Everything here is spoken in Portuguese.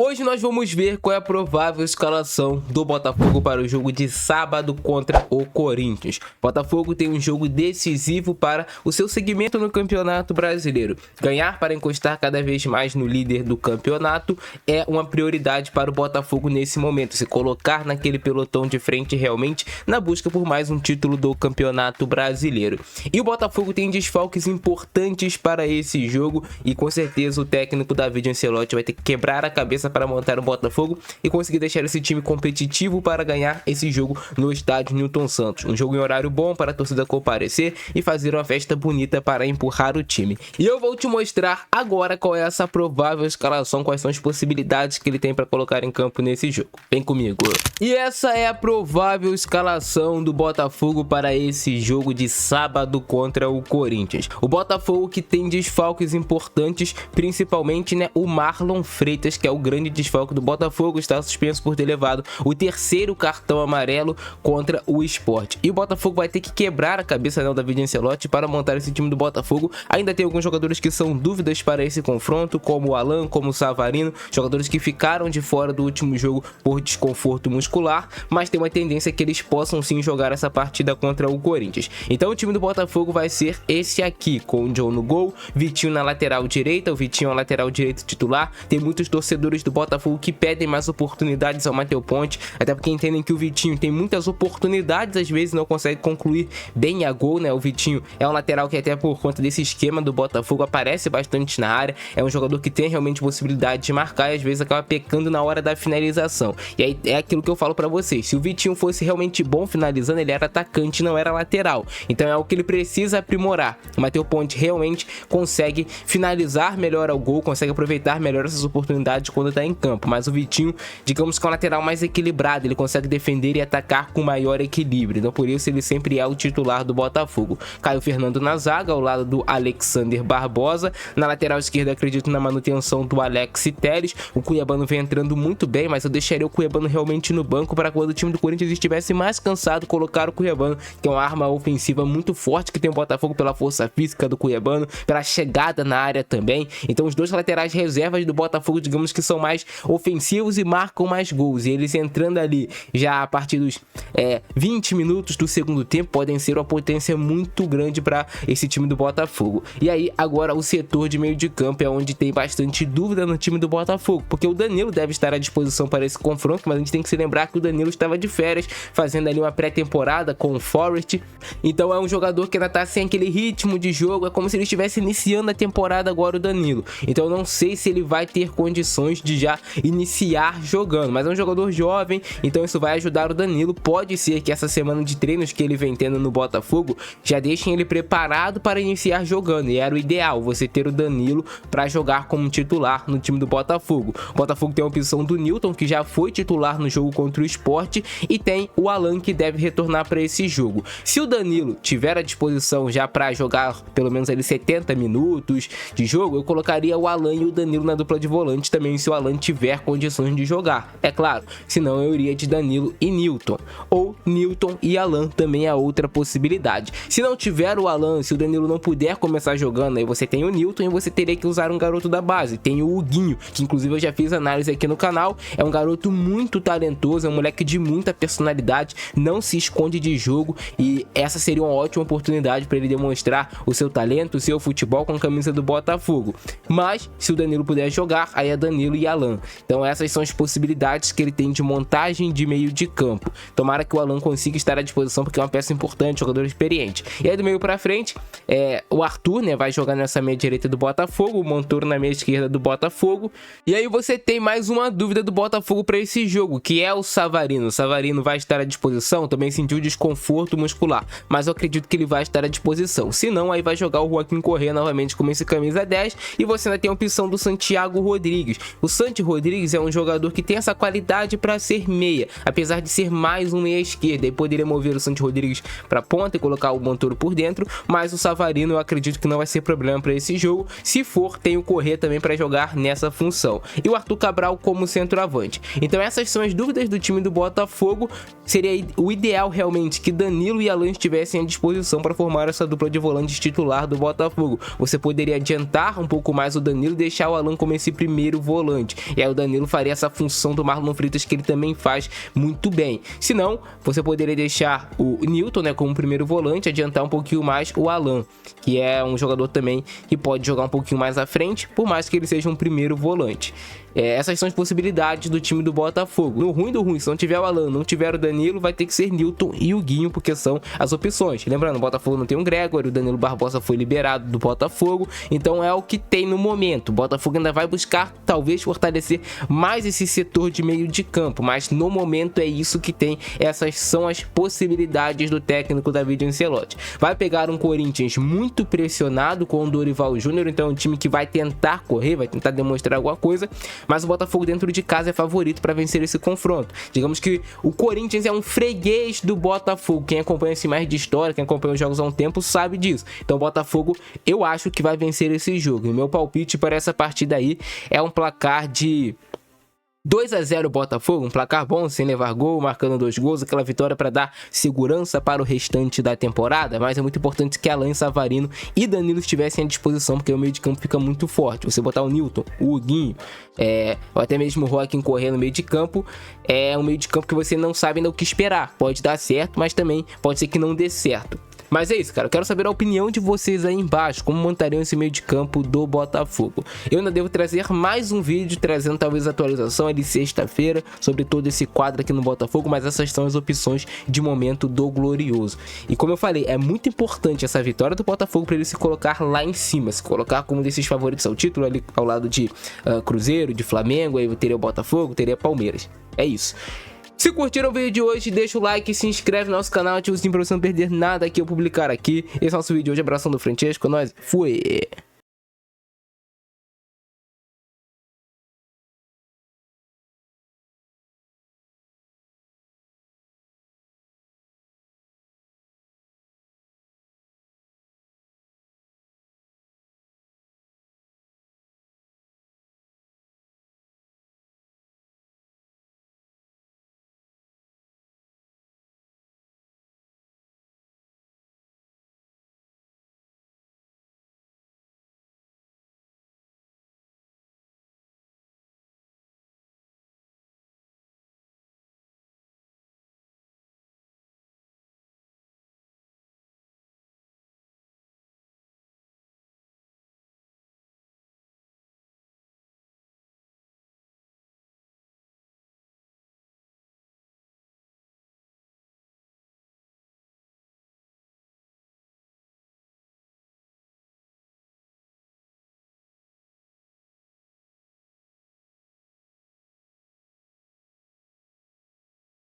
Hoje nós vamos ver qual é a provável escalação do Botafogo para o jogo de sábado contra o Corinthians. Botafogo tem um jogo decisivo para o seu segmento no Campeonato Brasileiro. Ganhar para encostar cada vez mais no líder do campeonato é uma prioridade para o Botafogo nesse momento. Se colocar naquele pelotão de frente realmente na busca por mais um título do Campeonato Brasileiro. E o Botafogo tem desfalques importantes para esse jogo e com certeza o técnico David Ancelotti vai ter que quebrar a cabeça para montar o Botafogo e conseguir deixar esse time competitivo para ganhar esse jogo no estádio Newton Santos. Um jogo em horário bom para a torcida comparecer e fazer uma festa bonita para empurrar o time. E eu vou te mostrar agora qual é essa provável escalação, quais são as possibilidades que ele tem para colocar em campo nesse jogo. Vem comigo. E essa é a provável escalação do Botafogo para esse jogo de sábado contra o Corinthians. O Botafogo que tem desfalques importantes, principalmente o Marlon Freitas, que é o grande desfalque do Botafogo, está suspenso por ter levado o terceiro cartão amarelo contra o Sport. E o Botafogo vai ter que quebrar a cabeça do David Ancelotti para montar esse time do Botafogo. Ainda tem alguns jogadores que são dúvidas para esse confronto, como o Alan, como o Savarino, jogadores que ficaram de fora do último jogo por desconforto muscular, mas tem uma tendência que eles possam sim jogar essa partida contra o Corinthians. Então o time do Botafogo vai ser esse aqui, com o John no gol, Vitinho na lateral direita, o Vitinho é o lateral direito titular. Tem muitos torcedores do Botafogo que pedem mais oportunidades ao Matheus Ponte, até porque entendem que o Vitinho tem muitas oportunidades, às vezes não consegue concluir bem a gol, O Vitinho é um lateral que até por conta desse esquema do Botafogo aparece bastante na área, é um jogador que tem realmente possibilidade de marcar e às vezes acaba pecando na hora da finalização. E aí é aquilo que eu falo pra vocês, se o Vitinho fosse realmente bom finalizando, ele era atacante, não era lateral. Então é o que ele precisa aprimorar. O Matheus Ponte realmente consegue finalizar melhor ao gol, consegue aproveitar melhor essas oportunidades quando tá em campo, mas o Vitinho, digamos que é um lateral mais equilibrado, ele consegue defender e atacar com maior equilíbrio, então por isso ele sempre é o titular do Botafogo. Caio Fernando na zaga, ao lado do Alexander Barbosa, na lateral esquerda acredito na manutenção do Alex Telles. O Cuiabano vem entrando muito bem, mas eu deixaria o Cuiabano realmente no banco para quando o time do Corinthians estivesse mais cansado, colocar o Cuiabano, que é uma arma ofensiva muito forte que tem o Botafogo pela força física do Cuiabano, pela chegada na área também. Então os dois laterais reservas do Botafogo, digamos que são mais ofensivos e marcam mais gols, e eles entrando ali já a partir dos 20 minutos do segundo tempo podem ser uma potência muito grande para esse time do Botafogo. E aí agora o setor de meio de campo é onde tem bastante dúvida no time do Botafogo, porque o Danilo deve estar à disposição para esse confronto, mas a gente tem que se lembrar que o Danilo estava de férias, fazendo ali uma pré-temporada com o Forest, então é um jogador que ainda está sem aquele ritmo de jogo, é como se ele estivesse iniciando a temporada agora, o Danilo. Então eu não sei se ele vai ter condições de já iniciar jogando, mas é um jogador jovem, então isso vai ajudar o Danilo. Pode ser que essa semana de treinos que ele vem tendo no Botafogo já deixem ele preparado para iniciar jogando, e era o ideal você ter o Danilo para jogar como titular no time do Botafogo. O Botafogo tem a opção do Newton, que já foi titular no jogo contra o Sport, e tem o Alan, que deve retornar para esse jogo. Se o Danilo tiver à disposição já para jogar pelo menos ali 70 minutos de jogo, eu colocaria o Alan e o Danilo na dupla de volante também, se o Alan tiver condições de jogar, é claro, senão eu iria de Danilo e Newton, ou Newton e Alan também é outra possibilidade. Se não tiver o Alan, se o Danilo não puder começar jogando, aí você tem o Newton e você teria que usar um garoto da base, tem o Huguinho, que inclusive eu já fiz análise aqui no canal, é um garoto muito talentoso, é um moleque de muita personalidade, não se esconde de jogo, e essa seria uma ótima oportunidade para ele demonstrar o seu talento, o seu futebol com a camisa do Botafogo. Mas se o Danilo puder jogar, aí é Danilo e Alan. Então essas são as possibilidades que ele tem de montagem de meio de campo. Tomara que o Alan consiga estar à disposição, porque é uma peça importante, jogador experiente. E aí do meio pra frente, o Arthur, vai jogar nessa meia direita do Botafogo, o Montoro na meia esquerda do Botafogo. E aí você tem mais uma dúvida do Botafogo para esse jogo, que é o Savarino. O Savarino vai estar à disposição, também sentiu desconforto muscular, mas eu acredito que ele vai estar à disposição. Se não, aí vai jogar o Joaquim Correa novamente como esse camisa 10, e você ainda tem a opção do Santiago Rodrigues. O Santi Rodrigues é um jogador que tem essa qualidade para ser meia, apesar de ser mais um meia esquerda, e poderia mover o Santi Rodrigues para ponta e colocar o Montoro por dentro, mas o Savarino eu acredito que não vai ser problema para esse jogo. Se for, tem o Correa também para jogar nessa função, e o Arthur Cabral como centroavante. Então essas são as dúvidas do time do Botafogo. Seria o ideal realmente que Danilo e Alan estivessem à disposição para formar essa dupla de volantes titular do Botafogo. Você poderia adiantar um pouco mais o Danilo e deixar o Alan como esse primeiro volante. volante. E aí o Danilo faria essa função do Marlon Freitas que ele também faz muito bem. Se não, você poderia deixar o Newton, né, como primeiro volante, adiantar um pouquinho mais o Alan, que é um jogador também que pode jogar um pouquinho mais à frente, por mais que ele seja um primeiro volante. Essas são as possibilidades do time do Botafogo. No ruim do ruim, se não tiver o Alan, não tiver o Danilo, vai ter que ser Newton e o Guinho, porque são as opções. Lembrando, o Botafogo não tem um Gregory, o Danilo Barbosa foi liberado do Botafogo, então é o que tem no momento. O Botafogo ainda vai buscar, talvez, fortalecer mais esse setor de meio de campo, mas no momento é isso que tem. Essas são as possibilidades do técnico David Ancelotti. Vai pegar um Corinthians muito pressionado com o Dorival Júnior, então é um time que vai tentar correr, vai tentar demonstrar alguma coisa, mas o Botafogo dentro de casa é favorito para vencer esse confronto. Digamos que o Corinthians é um freguês do Botafogo. Quem acompanha esse mais de história, quem acompanha os jogos há um tempo, sabe disso. Então o Botafogo, eu acho que vai vencer esse jogo. E o meu palpite para essa partida aí é um placar de 2-0 Botafogo, um placar bom, sem levar gol, marcando 2 gols, aquela vitória para dar segurança para o restante da temporada, mas é muito importante que Alan, Savarino e Danilo estivessem à disposição, porque o meio de campo fica muito forte. Você botar o Newton, o Huguinho, ou até mesmo o Joaquim correr no meio de campo, é um meio de campo que você não sabe ainda o que esperar. Pode dar certo, mas também pode ser que não dê certo. Mas é isso, cara. Eu quero saber a opinião de vocês aí embaixo. Como montariam esse meio de campo do Botafogo? Eu ainda devo trazer mais um vídeo, trazendo talvez atualização ali sexta-feira sobre todo esse quadro aqui no Botafogo. Mas essas são as opções de momento do Glorioso. E como eu falei, é muito importante essa vitória do Botafogo para ele se colocar lá em cima. Se colocar como desses favoritos ao título, ali ao lado de Cruzeiro, de Flamengo. Aí teria o Botafogo, teria Palmeiras. É isso. Se curtiram o vídeo de hoje, deixa o like, se inscreve no nosso canal, ativa o sininho pra você não perder nada que eu publicar aqui. Esse é o nosso vídeo de hoje, abração do Francesco, nós fui!